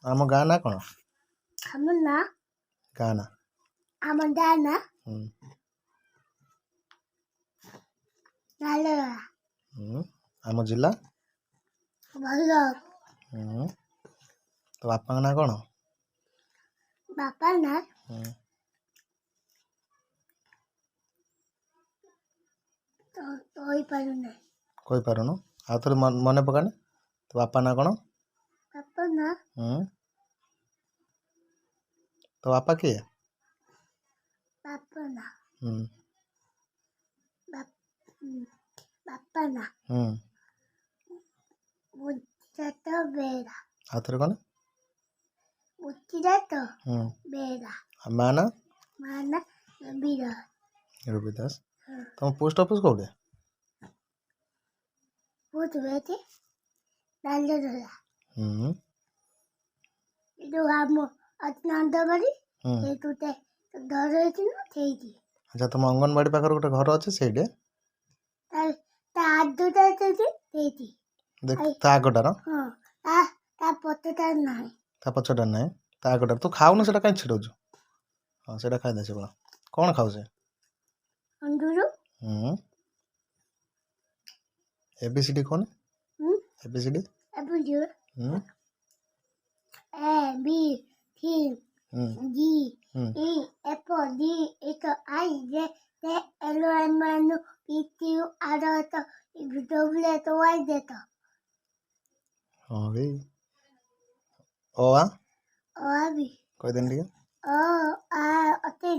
ଆମ ଗାଁ ନା କ'ଣ? ଆମ ନା ଗାଁ ନା ଆମ ଗାଁ ନା ହୁଁ ନାଲଗା ହୁଁ ଆମ ଜିଲ୍ଲା ଭଲ ହୁଁ ତୋ ବାପାଙ୍କ ନାଁ କ'ଣ? ବାପା ନା ହୁଁ ତ କହିପାରୁନି। କହିପାରୁନୁ ଆଉ ଥରେ ମନେ ପକାନି। ତୋ ବାପା ନାଁ କ'ଣ? ବାପା ନା ହୁଁ ତୋ ବାପା କିଏ? ବାପା ନା ହୁଁ ବାପା ନା ହୁଁ ବୁଦ୍ଧିଜାତ ବେହେରା ଆଉ ଥରେ କ'ଣ? ବୁଦ୍ଧିଜାତ ହୁଁ ବେହେରା ଆଉ ମା ନା? ମା ନା ବୀର ରବି ଦାସ। ତମ ପୋଷ୍ଟ ଅଫିସ୍ କୋଉଠି? ବହୁତ ବେଶୀ ନାଲଗା ହୁଁ ଯୋଉ ଆମ ନନ୍ଦବାଡ଼ି ହୁଁ ସେଇଠୁ ଘର ହେଇଛି ନା ସେଇଠି ଆଚ୍ଛା ତମ ଅଙ୍ଗନବାଡ଼ି ପାଖରେ ଗୋଟେ ଘର ଅଛି ସେଇଠି? ତା ଆଦୁଟା ସେଇଠି ଦେଖ ତା ଆଗଟାର ହଁ ତା ପଛଟା ନାହିଁ ତା ପଛଟା ନାହିଁ ତା ଆଗଟାର ତୁ ଖାଉନୁ ସେଟା କାହିଁ ଛିଡ଼ଉଛୁ? ହଁ ସେଇଟା ଖାଇଦେ ସେ କ'ଣ ଖାଉଛେ? ଅଣ୍ଡୁରୁ ହୁଁ ABCD କହୁନି ABCD ଏପୁଜୁ ହୁଁ A B C ହୁଁ D ହୁଁ E F G H I J K L M N P Q R S W X Y Z ହଁ ଭାଇ ଓ ଆ O A B କହିଦେନି ଟିକେ O A ଅତେ